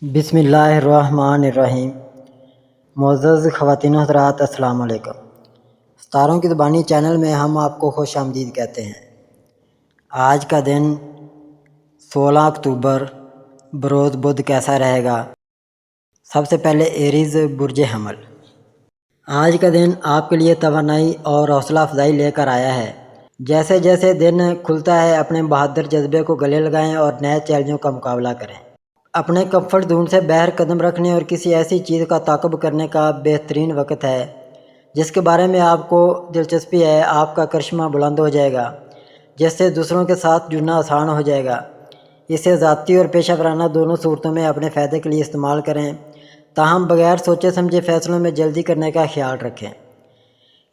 بسم اللہ الرحمن الرحیم۔ معزز خواتین و حضرات، السلام علیکم۔ ستاروں کی زبانی چینل میں ہم آپ کو خوش آمدید کہتے ہیں۔ آج کا دن 16 اکتوبر بروز بدھ کیسا رہے گا؟ سب سے پہلے ایریز برج حمل۔ آج کا دن آپ کے لیے توانائی اور حوصلہ افزائی لے کر آیا ہے۔ جیسے جیسے دن کھلتا ہے اپنے بہادر جذبے کو گلے لگائیں اور نئے چیلنجوں کا مقابلہ کریں۔ اپنے کمفرٹ زون سے باہر قدم رکھنے اور کسی ایسی چیز کا تعاقب کرنے کا بہترین وقت ہے جس کے بارے میں آپ کو دلچسپی ہے۔ آپ کا کرشمہ بلند ہو جائے گا جس سے دوسروں کے ساتھ جڑنا آسان ہو جائے گا۔ اسے ذاتی اور پیشہ ورانہ دونوں صورتوں میں اپنے فائدے کے لیے استعمال کریں، تاہم بغیر سوچے سمجھے فیصلوں میں جلدی کرنے کا خیال رکھیں۔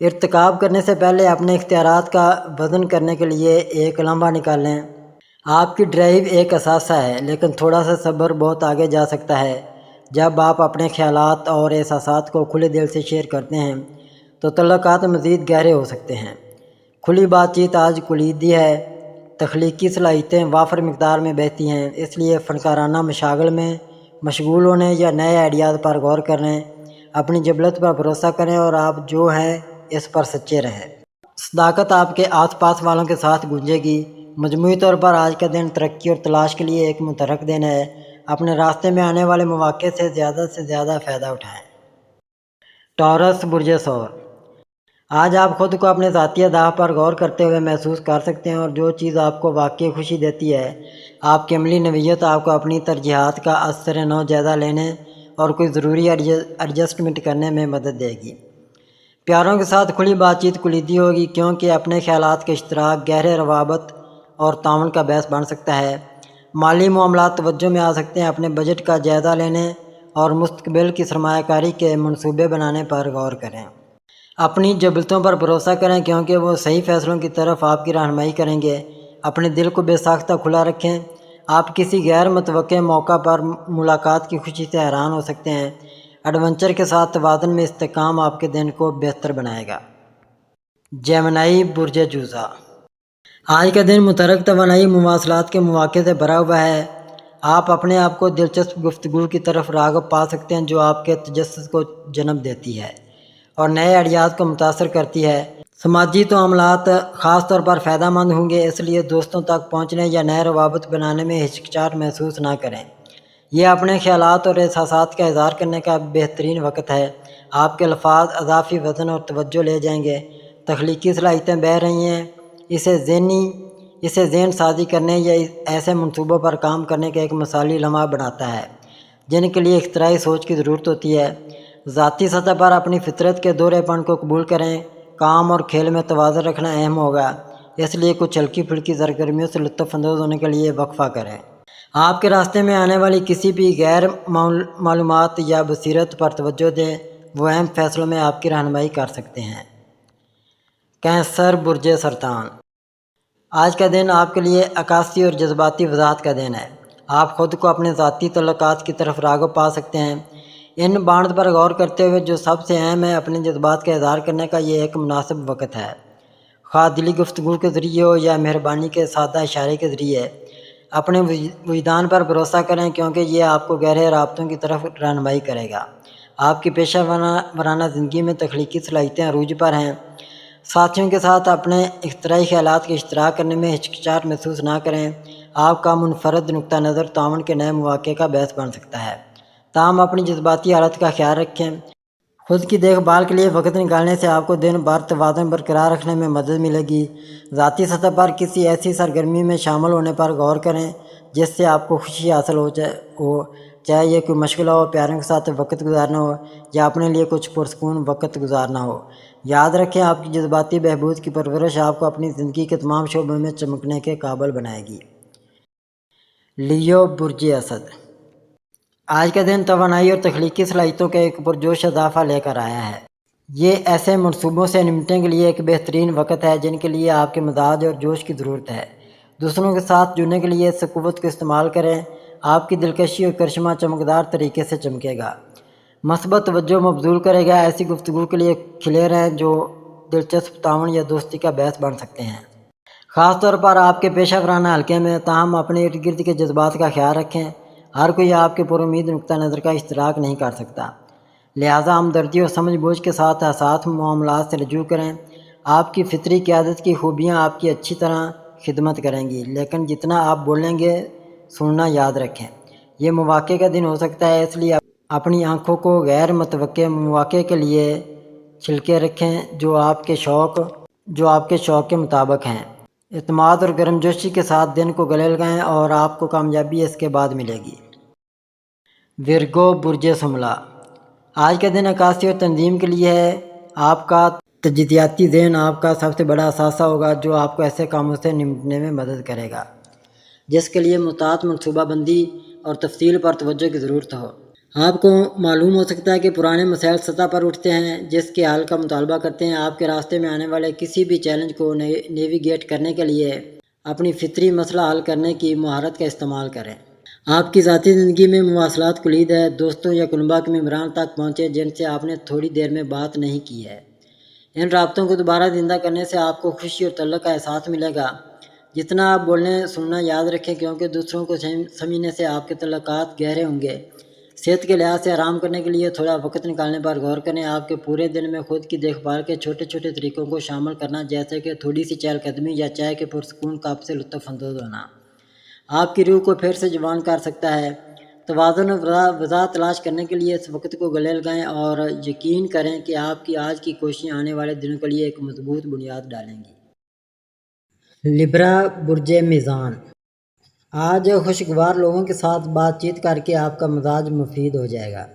ارتکاب کرنے سے پہلے اپنے اختیارات کا وزن کرنے کے لیے ایک لمحہ نکالیں۔ آپ کی ڈرائیو ایک اثاثہ ہے، لیکن تھوڑا سا صبر بہت آگے جا سکتا ہے۔ جب آپ اپنے خیالات اور احساسات کو کھلے دل سے شیئر کرتے ہیں تو تعلقات مزید گہرے ہو سکتے ہیں۔ کھلی بات چیت آج کلیدی ہے۔ تخلیقی صلاحیتیں وافر مقدار میں بہتی ہیں، اس لیے فنکارانہ مشاغل میں مشغول ہونے یا نئے آئیڈیاز پر غور کریں۔ اپنی جبلت پر بھروسہ کریں اور آپ جو ہیں اس پر سچے رہیں۔ صداقت آپ کے آس پاس والوں کے ساتھ گونجے گی۔ مجموعی طور پر آج کا دن ترقی اور تلاش کے لیے ایک متحرک دن ہے۔ اپنے راستے میں آنے والے مواقع سے زیادہ فائدہ اٹھائیں۔ ٹورس برج ثور۔ آج آپ خود کو اپنے ذاتی اہداف پر غور کرتے ہوئے محسوس کر سکتے ہیں، اور جو چیز آپ کو واقعی خوشی دیتی ہے آپ کی عملی نوعیت آپ کو اپنی ترجیحات کا ازسر نو جائزہ لینے اور کوئی ضروری ایڈجسٹمنٹ کرنے میں مدد دے گی۔ پیاروں کے ساتھ کھلی بات چیت کلیدی ہوگی، کیونکہ اپنے خیالات کا اشتراک گہرے روابط اور تعاون کا باعث بن سکتا ہے۔ مالی معاملات توجہ میں آ سکتے ہیں۔ اپنے بجٹ کا جائزہ لینے اور مستقبل کی سرمایہ کاری کے منصوبے بنانے پر غور کریں۔ اپنی جبلتوں پر بھروسہ کریں، کیونکہ وہ صحیح فیصلوں کی طرف آپ کی رہنمائی کریں گے۔ اپنے دل کو بے ساختہ کھلا رکھیں۔ آپ کسی غیر متوقع موقع پر ملاقات کی خوشی سے حیران ہو سکتے ہیں۔ ایڈونچر کے ساتھ توازن میں استحکام آپ کے دن کو بہتر بنائے گا۔ جیمنائی برج جوزہ۔ آج کا دن متحرک توانائی مواصلات کے مواقع سے بھرا ہوا ہے۔ آپ اپنے آپ کو دلچسپ گفتگو کی طرف راغب پا سکتے ہیں جو آپ کے تجسس کو جنم دیتی ہے اور نئے آئیڈیاز کو متاثر کرتی ہے۔ سماجی تعاملات خاص طور پر فائدہ مند ہوں گے، اس لیے دوستوں تک پہنچنے یا نئے روابط بنانے میں ہچکچاہٹ محسوس نہ کریں۔ یہ اپنے خیالات اور احساسات کا اظہار کرنے کا بہترین وقت ہے۔ آپ کے الفاظ اضافی وزن اور توجہ لے جائیں گے۔ تخلیقی صلاحیتیں بہہ رہی ہیں۔ اسے ذہن سازی کرنے یا ایسے منصوبوں پر کام کرنے کا ایک مثالی لمحہ بناتا ہے جن کے لیے اختراعی سوچ کی ضرورت ہوتی ہے۔ ذاتی سطح پر اپنی فطرت کے دورے پن کو قبول کریں۔ کام اور کھیل میں توازن رکھنا اہم ہوگا، اس لیے کچھ ہلکی پھلکی سرگرمیوں سے لطف اندوز ہونے کے لیے وقفہ کریں۔ آپ کے راستے میں آنے والی کسی بھی غیر معلومات یا بصیرت پر توجہ دیں، وہ اہم فیصلوں میں آپ کی رہنمائی کر سکتے ہیں۔ کینسر برج سرطان۔ آج کا دن آپ کے لیے عکاسی اور جذباتی وضاحت کا دن ہے۔ آپ خود کو اپنے ذاتی تعلقات کی طرف راغب پا سکتے ہیں۔ ان بانڈز پر غور کرتے ہوئے جو سب سے اہم ہے، اپنے جذبات کا اظہار کرنے کا یہ ایک مناسب وقت ہے، خواہ دلی گفتگو کے ذریعے ہو یا مہربانی کے سادہ اشارے کے ذریعے۔ اپنے وجدان پر بھروسہ کریں، کیونکہ یہ آپ کو گہرے رابطوں کی طرف رہنمائی کرے گا۔ آپ کی پیشہ ورانہ زندگی میں تخلیقی صلاحیتیں عروج پر ہیں۔ ساتھیوں کے ساتھ اپنے اختراعی خیالات کا اشتراک کرنے میں ہچکچاہٹ محسوس نہ کریں۔ آپ کا منفرد نقطہ نظر تعاون کے نئے مواقع کا باعث بن سکتا ہے، تاہم اپنی جذباتی حالت کا خیال رکھیں۔ خود کی دیکھ بھال کے لیے وقت نکالنے سے آپ کو دن بھر توازن برقرار رکھنے میں مدد ملے گی۔ ذاتی سطح پر کسی ایسی سرگرمی میں شامل ہونے پر غور کریں جس سے آپ کو خوشی حاصل ہو، چاہے یہ کوئی مشغلہ ہو، پیاروں کے ساتھ وقت گزارنا ہو یا اپنے لیے کچھ پرسکون وقت گزارنا ہو۔ یاد رکھیں، آپ کی جذباتی بہبود کی پرورش آپ کو اپنی زندگی کے تمام شعبوں میں چمکنے کے قابل بنائے گی۔ لیو برج اسد۔ آج کا دن توانائی اور تخلیقی صلاحیتوں کا ایک پرجوش اضافہ لے کر آیا ہے۔ یہ ایسے منصوبوں سے نمٹنے کے لیے ایک بہترین وقت ہے جن کے لیے آپ کے مزاج اور جوش کی ضرورت ہے۔ دوسروں کے ساتھ جڑنے کے لیے اس قوت کو استعمال کریں۔ آپ کی دلکشی اور کرشمہ چمکدار طریقے سے چمکے گا، مثبت توجہ مبذول کرے گا۔ ایسی گفتگو کے لیے کھلے رہیں جو دلچسپ تعاون یا دوستی کا باعث بن سکتے ہیں، خاص طور پر آپ کے پیشہ ورانہ حلقے میں۔ تاہم اپنے ارد گرد کے جذبات کا خیال رکھیں۔ ہر کوئی آپ کے پر امید نقطہ نظر کا اشتراک نہیں کر سکتا، لہٰذا ہمدردی اور سمجھ بوجھ کے ساتھ احساس معاملات سے رجوع کریں۔ آپ کی فطری قیادت کی خوبیاں آپ کی اچھی طرح خدمت کریں گی، لیکن جتنا آپ بولیں گے سننا یاد رکھیں۔ یہ مواقع کا دن ہو سکتا ہے، اس لیے اپنی آنکھوں کو غیر متوقع مواقع کے لیے چھلکے رکھیں جو آپ کے شوق کے مطابق ہیں۔ اعتماد اور گرمجوشی کے ساتھ دن کو گلے لگائیں اور آپ کو کامیابی اس کے بعد ملے گی۔ ورگو برج شملہ، آج کا دن عکاسی اور تنظیم کے لیے ہے۔ آپ کا تجزیاتی ذہن آپ کا سب سے بڑا اثاثہ ہوگا جو آپ کو ایسے کاموں سے نمٹنے میں مدد کرے گا جس کے لیے محتاط منصوبہ بندی اور تفصیل پر توجہ کی ضرورت ہو۔ آپ کو معلوم ہو سکتا ہے کہ پرانے مسائل سطح پر اٹھتے ہیں جس کے حل کا مطالبہ کرتے ہیں۔ آپ کے راستے میں آنے والے کسی بھی چیلنج کو نیویگیٹ کرنے کے لیے اپنی فطری مسئلہ حل کرنے کی مہارت کا استعمال کریں۔ آپ کی ذاتی زندگی میں مواصلات کلید ہے۔ دوستوں یا کنبہ کے ممبران تک پہنچے جن سے آپ نے تھوڑی دیر میں بات نہیں کی ہے۔ ان رابطوں کو دوبارہ زندہ کرنے سے آپ کو خوشی اور تعلق کا احساس ملے گا۔ جتنا آپ بولنے سننا یاد رکھیں کیونکہ دوسروں کو سمجھنے سے آپ کے تعلقات گہرے ہوں گے۔ صحت کے لحاظ سے آرام کرنے کے لیے تھوڑا وقت نکالنے پر غور کریں۔ آپ کے پورے دن میں خود کی دیکھ بھال کے چھوٹے چھوٹے طریقوں کو شامل کرنا، جیسے کہ تھوڑی سی چہل قدمی یا چائے کے پرسکون کپ سے لطف اندوز ہونا، آپ کی روح کو پھر سے جوان کر سکتا ہے۔ توازن اور وضاح تلاش کرنے کے لیے اس وقت کو گلے لگائیں اور یقین کریں کہ آپ کی آج کی کوششیں آنے والے دنوں کے لیے ایک مضبوط بنیاد ڈالیں گی۔ لبرا برج میزان، آج خوشگوار لوگوں کے ساتھ بات چیت کر کے آپ کا مزاج مفید ہو جائے گا۔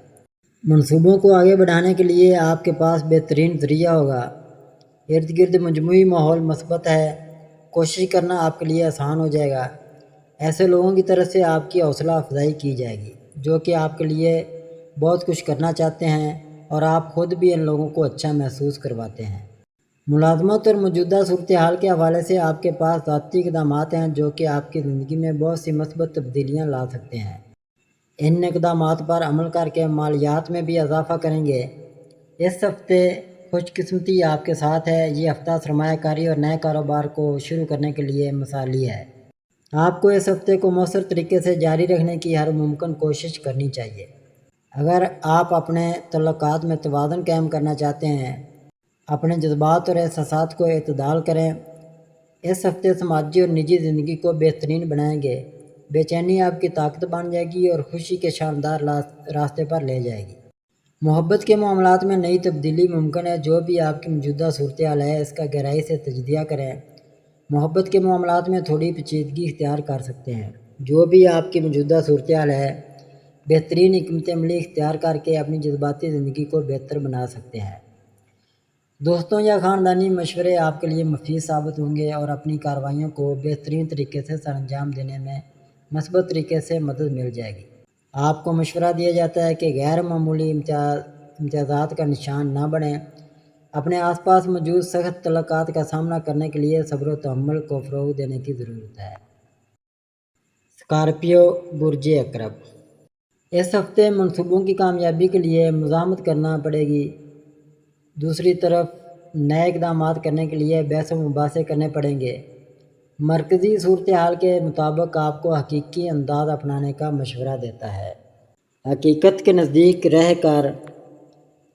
منصوبوں کو آگے بڑھانے کے لیے آپ کے پاس بہترین ذریعہ ہوگا۔ ارد گرد مجموعی ماحول مثبت ہے، کوشش کرنا آپ کے لیے آسان ہو جائے گا۔ ایسے لوگوں کی طرف سے آپ کی حوصلہ افزائی کی جائے گی جو کہ آپ کے لیے بہت کچھ کرنا چاہتے ہیں اور آپ خود بھی ان لوگوں کو اچھا محسوس کرواتے ہیں۔ ملازمت اور موجودہ صورتحال کے حوالے سے آپ کے پاس ذاتی اقدامات ہیں جو کہ آپ کی زندگی میں بہت سی مثبت تبدیلیاں لا سکتے ہیں۔ ان اقدامات پر عمل کر کے مالیات میں بھی اضافہ کریں گے۔ اس ہفتے خوش قسمتی آپ کے ساتھ ہے۔ یہ ہفتہ سرمایہ کاری اور نئے کاروبار کو شروع کرنے کے لیے مثالی ہے۔ آپ کو اس ہفتے کو مؤثر طریقے سے جاری رکھنے کی ہر ممکن کوشش کرنی چاہیے۔ اگر آپ اپنے تعلقات میں توازن قائم کرنا چاہتے ہیں، اپنے جذبات اور احساسات کو اعتدال کریں۔ اس ہفتے سماجی اور نجی زندگی کو بہترین بنائیں گے۔ بے چینی آپ کی طاقت بن جائے گی اور خوشی کے شاندار راستے پر لے جائے گی۔ محبت کے معاملات میں نئی تبدیلی ممکن ہے۔ جو بھی آپ کی موجودہ صورتحال ہے اس کا گہرائی سے تجزیہ کریں۔ محبت کے معاملات میں تھوڑی پیچیدگی اختیار کر سکتے ہیں۔ جو بھی آپ کی موجودہ صورتحال ہے بہترین حکمت عملی اختیار کر کے اپنی جذباتی زندگی کو بہتر بنا سکتے ہیں۔ دوستوں یا خاندانی مشورے آپ کے لیے مفید ثابت ہوں گے اور اپنی کارروائیوں کو بہترین طریقے سے سر انجام دینے میں مثبت طریقے سے مدد مل جائے گی۔ آپ کو مشورہ دیا جاتا ہے کہ غیر معمولی امتیازات کا نشان نہ بنیں۔ اپنے آس پاس موجود سخت تعلقات کا سامنا کرنے کے لیے صبر و تحمل کو فروغ دینے کی ضرورت ہے۔ اسکارپیو برج عقرب، اس ہفتے منصوبوں کی کامیابی کے لیے مزاحمت کرنا پڑے گی۔ دوسری طرف نئے اقدامات کرنے کے لیے بحث و مباحثے کرنے پڑیں گے۔ مرکزی صورتحال کے مطابق آپ کو حقیقی انداز اپنانے کا مشورہ دیتا ہے۔ حقیقت کے نزدیک رہ کر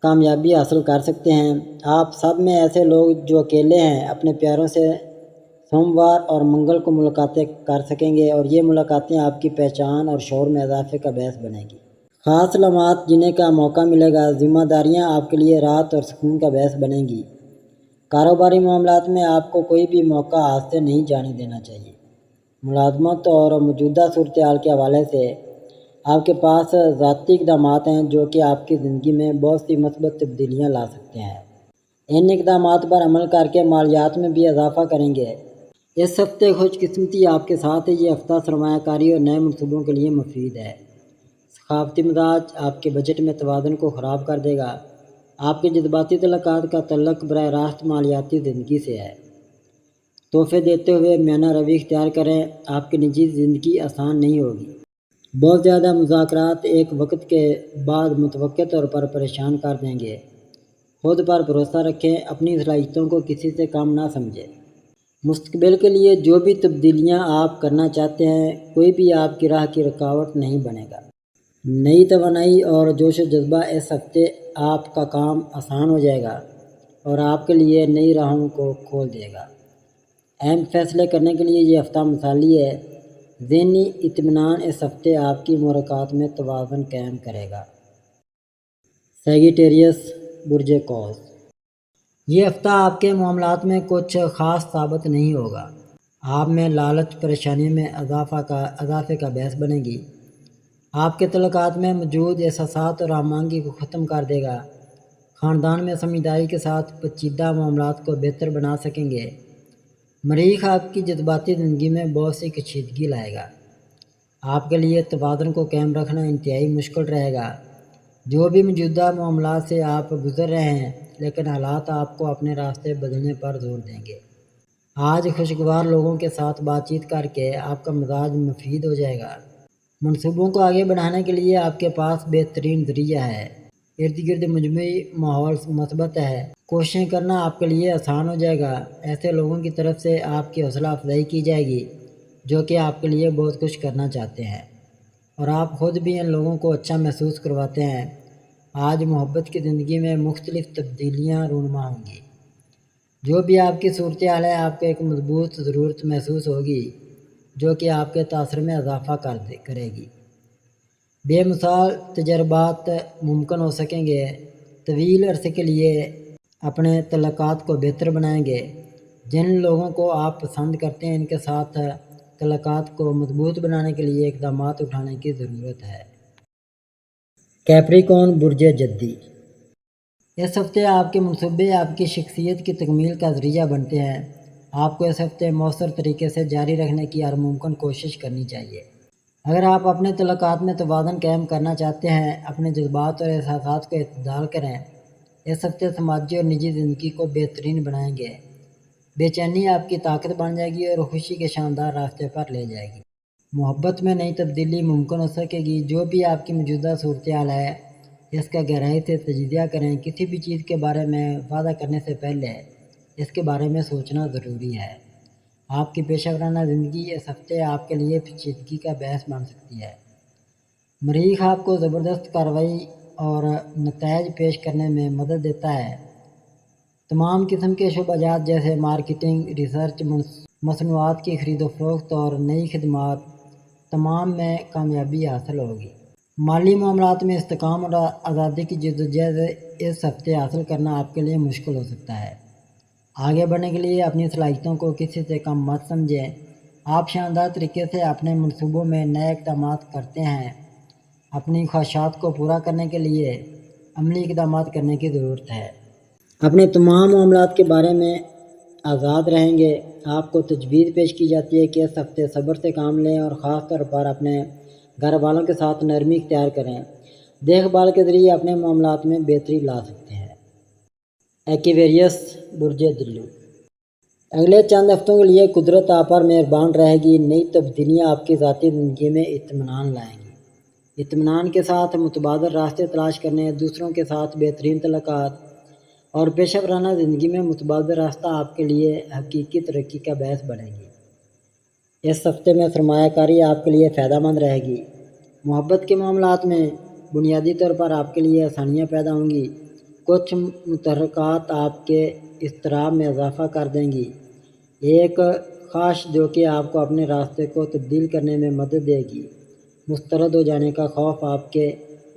کامیابی حاصل کر سکتے ہیں۔ آپ سب میں ایسے لوگ جو اکیلے ہیں اپنے پیاروں سے سوموار اور منگل کو ملاقاتیں کر سکیں گے اور یہ ملاقاتیں آپ کی پہچان اور شعور میں اضافے کا باعث بنیں گی۔ خاص علامات جنہیں کا موقع ملے گا، ذمہ داریاں آپ کے لیے راحت اور سکون کا باعث بنیں گی۔ کاروباری معاملات میں آپ کو کوئی بھی موقع ہاتھ سے نہیں جانے دینا چاہیے۔ ملازمت اور موجودہ صورتحال کے حوالے سے آپ کے پاس ذاتی اقدامات ہیں جو کہ آپ کی زندگی میں بہت سی مثبت تبدیلیاں لا سکتے ہیں۔ ان اقدامات پر عمل کر کے مالیات میں بھی اضافہ کریں گے۔ اس ہفتے خوش قسمتی آپ کے ساتھ ہے۔ یہ ہفتہ سرمایہ کاری اور نئے منصوبوں کے لیے مفید ہے۔ ثقافتی مزاج آپ کے بجٹ میں توازن کو خراب کر دے گا۔ آپ کے جذباتی تعلقات کا تعلق براہ راست مالیاتی زندگی سے ہے۔ تحفے دیتے ہوئے میانہ روی اختیار کریں۔ آپ کی نجی زندگی آسان نہیں ہوگی۔ بہت زیادہ مذاکرات ایک وقت کے بعد متوقع طور پر پریشان کر دیں گے۔ خود پر بھروسہ رکھیں، اپنی صلاحیتوں کو کسی سے کم نہ سمجھیں۔ مستقبل کے لیے جو بھی تبدیلیاں آپ کرنا چاہتے ہیں، کوئی بھی آپ کی راہ کی رکاوٹ نہیں بنے گا۔ نئی توانائی اور جوش و جذبہ اس ہفتے آپ کا کام آسان ہو جائے گا اور آپ کے لیے نئی راہوں کو کھول دے گا۔ اہم فیصلے کرنے کے لیے یہ ہفتہ مثالی ہے۔ ذہنی اطمینان اس ہفتے آپ کی محرکات میں توازن قائم کرے گا۔ سیگیٹیریس، برج قوس، یہ ہفتہ آپ کے معاملات میں کچھ خاص ثابت نہیں ہوگا۔ آپ میں لالچ پریشانی میں اضافے کا باعث بنے گی۔ آپ کے تعلقات میں موجود احساسات اور ہمآہنگی کو ختم کر دے گا۔ خاندان میں سمجھداری کے ساتھ پیچیدہ معاملات کو بہتر بنا سکیں گے۔ مریخ آپ کی جذباتی زندگی میں بہت سی کشیدگی لائے گا۔ آپ کے لیے توازن کو قائم رکھنا انتہائی مشکل رہے گا۔ جو بھی موجودہ معاملات سے آپ گزر رہے ہیں، لیکن حالات آپ کو اپنے راستے بدلنے پر زور دیں گے۔ آج خوشگوار لوگوں کے ساتھ بات چیت کر کے آپ کا مزاج مفید ہو جائے گا۔ منصوبوں کو آگے بڑھانے کے لیے آپ کے پاس بہترین ذریعہ ہے۔ ارد گرد مجموعی ماحول مثبت ہے۔ کوششیں کرنا آپ کے لیے آسان ہو جائے گا۔ ایسے لوگوں کی طرف سے آپ کی حوصلہ افزائی کی جائے گی جو کہ آپ کے لیے بہت کچھ کرنا چاہتے ہیں، اور آپ خود بھی ان لوگوں کو اچھا محسوس کرواتے ہیں۔ آج محبت کی زندگی میں مختلف تبدیلیاں رونما ہوں گی۔ جو بھی آپ کی صورتحال ہے، آپ کو ایک مضبوط ضرورت محسوس ہوگی جو کہ آپ کے تاثر میں اضافہ کرے گی۔ بے مثال تجربات ممکن ہو سکیں گے۔ طویل عرصے کے لیے اپنے تعلقات کو بہتر بنائیں گے۔ جن لوگوں کو آپ پسند کرتے ہیں، ان کے ساتھ تعلقات کو مضبوط بنانے کے لیے اقدامات اٹھانے کی ضرورت ہے۔ کیپریکون، برج جدی، اس ہفتے آپ کے منصوبے آپ کی شخصیت کی تکمیل کا ذریعہ بنتے ہیں۔ آپ کو اس ہفتے مؤثر طریقے سے جاری رکھنے کی ہر ممکن کوشش کرنی چاہیے۔ اگر آپ اپنے تعلقات میں توازن قائم کرنا چاہتے ہیں، اپنے جذبات اور احساسات کو اعتدال کریں۔ اس ہفتے سماجی اور نجی زندگی کو بہترین بنائیں گے۔ بے چینی آپ کی طاقت بن جائے گی اور خوشی کے شاندار راستے پر لے جائے گی۔ محبت میں نئی تبدیلی ممکن ہو سکے گی۔ جو بھی آپ کی موجودہ صورتحال ہے، اس کا گہرائی سے تجزیہ کریں۔ کسی بھی چیز کے بارے میں وعدہ کرنے سے پہلے اس کے بارے میں سوچنا ضروری ہے۔ آپ کی پیشہ ورانہ زندگی اس ہفتے آپ کے لیے پیچیدگی کا باعث بن سکتی ہے۔ مریخ آپ کو زبردست کارروائی اور نتائج پیش کرنے میں مدد دیتا ہے۔ تمام قسم کے شعبہ جات جیسے مارکیٹنگ، ریسرچ، مصنوعات کی خرید و فروخت اور نئی خدمات، تمام میں کامیابی حاصل ہوگی۔ مالی معاملات میں استحکام اور آزادی کی جدوجہد اس ہفتے حاصل کرنا آپ کے لیے مشکل ہو سکتا ہے۔ آگے بڑھنے کے لیے اپنی صلاحیتوں کو کسی سے کم مت سمجھیں۔ آپ شاندار طریقے سے اپنے منصوبوں میں نئے اقدامات کرتے ہیں۔ اپنی خواہشات کو پورا کرنے کے لیے عملی اقدامات کرنے کی ضرورت ہے۔ اپنے تمام معاملات کے بارے میں آزاد رہیں گے۔ آپ کو تجویز پیش کی جاتی ہے کہ اس ہفتے صبر سے کام لیں اور خاص طور پر اپنے گھر والوں کے ساتھ نرمی اختیار کریں۔ دیکھ بھال کے ذریعے اپنے معاملات میں بہتری لا سکتے ہیں۔ ایکویریس، برج دلو، اگلے چند ہفتوں کے لیے قدرت آپ پر مہربان رہے گی۔ نئی تبدیلیاں آپ کی ذاتی زندگی میں اطمینان لائیں گی۔ اطمینان کے ساتھ متبادل راستے تلاش کرنے، دوسروں کے ساتھ بہترین تعلقات اور پیشہ ورانہ زندگی میں متبادل راستہ آپ کے لیے حقیقی ترقی کا باعث بنے گی۔ اس ہفتے میں سرمایہ کاری آپ کے لیے فائدہ مند رہے گی۔ محبت کے معاملات میں بنیادی طور پر آپ کے لیے آسانیاں پیدا ہوں گی۔ کچھ متحرکات آپ کے اضطراب میں اضافہ کر دیں گی۔ ایک خواہش جو کہ آپ کو اپنے راستے کو تبدیل کرنے میں مدد دے گی۔ مسترد ہو جانے کا خوف آپ کے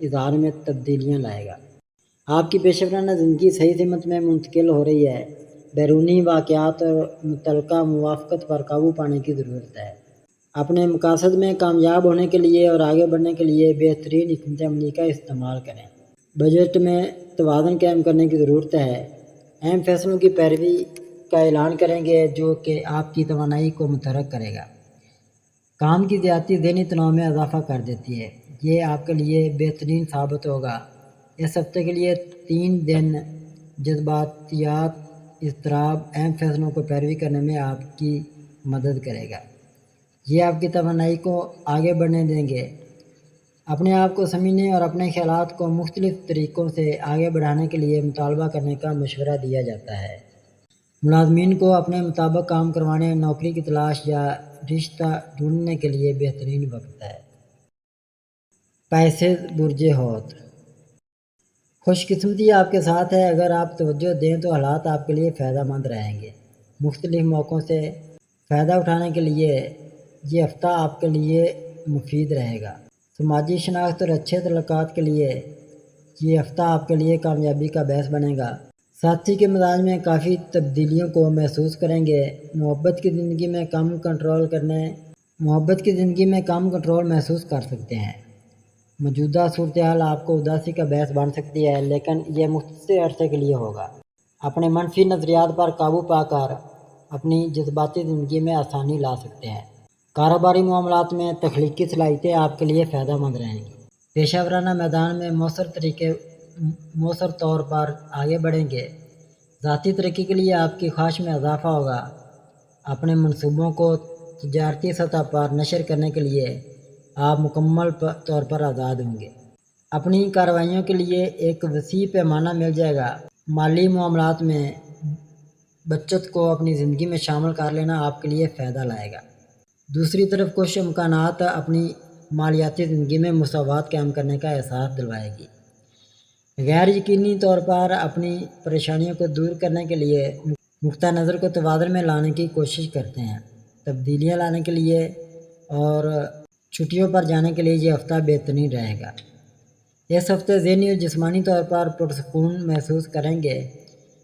اظہار میں تبدیلیاں لائے گا۔ آپ کی پیشہ ورانہ زندگی صحیح سمت میں منتقل ہو رہی ہے۔ بیرونی واقعات اور متعلقہ موافقت پر قابو پانے کی ضرورت ہے۔ اپنے مقاصد میں کامیاب ہونے کے لیے اور آگے بڑھنے کے لیے بہترین حکمت عملی کا استعمال کریں۔ بجٹ میں توازن قائم کرنے کی ضرورت ہے۔ اہم فیصلوں کی پیروی کا اعلان کریں گے جو کہ آپ کی توانائی کو متحرک کرے گا۔ کام کی زیادتی ذہنی تناؤ میں اضافہ کر دیتی ہے۔ یہ آپ کے لیے بہترین ثابت ہوگا۔ اس ہفتے کے لیے 3 دن جذباتیات اضطراب اہم فیصلوں کو پیروی کرنے میں آپ کی مدد کرے گا۔ یہ آپ کی توانائی کو آگے بڑھنے دیں گے۔ اپنے آپ کو سمجھنے اور اپنے خیالات کو مختلف طریقوں سے آگے بڑھانے کے لیے مطالبہ کرنے کا مشورہ دیا جاتا ہے۔ ملازمین کو اپنے مطابق کام کروانے، نوکری کی تلاش یا رشتہ ڈھونڈنے کے لیے بہترین وقت ہے۔ پیسے برج حوت، خوش قسمتی آپ کے ساتھ ہے۔ اگر آپ توجہ دیں تو حالات آپ کے لیے فائدہ مند رہیں گے۔ مختلف موقعوں سے فائدہ اٹھانے کے لیے یہ ہفتہ آپ کے لیے مفید رہے گا۔ سماجی شناخت اور اچھے تعلقات کے لیے یہ ہفتہ آپ کے لیے کامیابی کا باعث بنے گا۔ ساتھی کے مزاج میں کافی تبدیلیوں کو محسوس کریں گے۔ محبت کی زندگی میں کم کنٹرول محسوس کر سکتے ہیں۔ موجودہ صورتحال آپ کو اداسی کا باعث بن سکتی ہے، لیکن یہ مختصر عرصے کے لیے ہوگا۔ اپنے منفی نظریات پر قابو پا کر اپنی جذباتی زندگی میں آسانی لا سکتے ہیں۔ کاروباری معاملات میں تخلیقی صلاحیتیں آپ کے لیے فائدہ مند رہیں گی۔ پیشہ ورانہ میدان میں مؤثر طور پر آگے بڑھیں گے۔ ذاتی ترقی کے لیے آپ کی خواہش میں اضافہ ہوگا۔ اپنے منصوبوں کو تجارتی سطح پر نشر کرنے کے لیے آپ مکمل طور پر آزاد ہوں گے۔ اپنی کارروائیوں کے لیے ایک وسیع پیمانہ مل جائے گا۔ مالی معاملات میں بچت کو اپنی زندگی میں شامل کر لینا آپ کے لیے فائدہ لائے گا۔ دوسری طرف کچھ امکانات اپنی مالیاتی زندگی میں مساوات قائم کرنے کا احساس دلوائے گی۔ غیر یقینی طور پر اپنی پریشانیوں کو دور کرنے کے لیے نقطہ نظر کو توازن میں لانے کی کوشش کرتے ہیں۔ تبدیلیاں لانے کے لیے اور چھٹیوں پر جانے کے لیے یہ ہفتہ بہترین رہے گا۔ اس ہفتے ذہنی اور جسمانی طور پر پرسکون محسوس کریں گے۔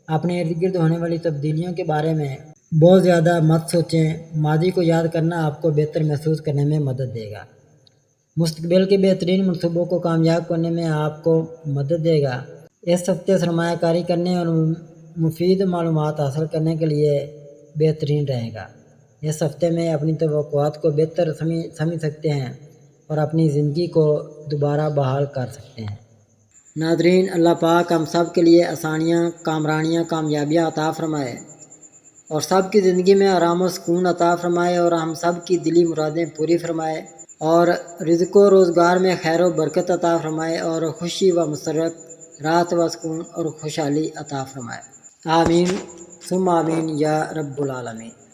اپنے ارد گرد ہونے والی تبدیلیوں کے بارے میں بہت زیادہ مت سوچیں۔ ماضی کو یاد کرنا آپ کو بہتر محسوس کرنے میں مدد دے گا۔ مستقبل کے بہترین منصوبوں کو کامیاب کرنے میں آپ کو مدد دے گا۔ اس ہفتے سرمایہ کاری کرنے اور مفید معلومات حاصل کرنے کے لیے بہترین رہے گا۔ اس ہفتے میں اپنی توقعات کو بہتر سمجھ سکتے ہیں اور اپنی زندگی کو دوبارہ بحال کر سکتے ہیں۔ ناظرین، اللہ پاک ہم سب کے لیے آسانیاں، کامرانیاں، کامیابیاں عطا فرمائے اور سب کی زندگی میں آرام و سکون عطا فرمائے اور ہم سب کی دلی مرادیں پوری فرمائے اور رزق و روزگار میں خیر و برکت عطا فرمائے اور خوشی و مسرت، راحت و سکون اور خوشحالی عطا فرمائے۔ آمین ثم آمین یا رب العالمین۔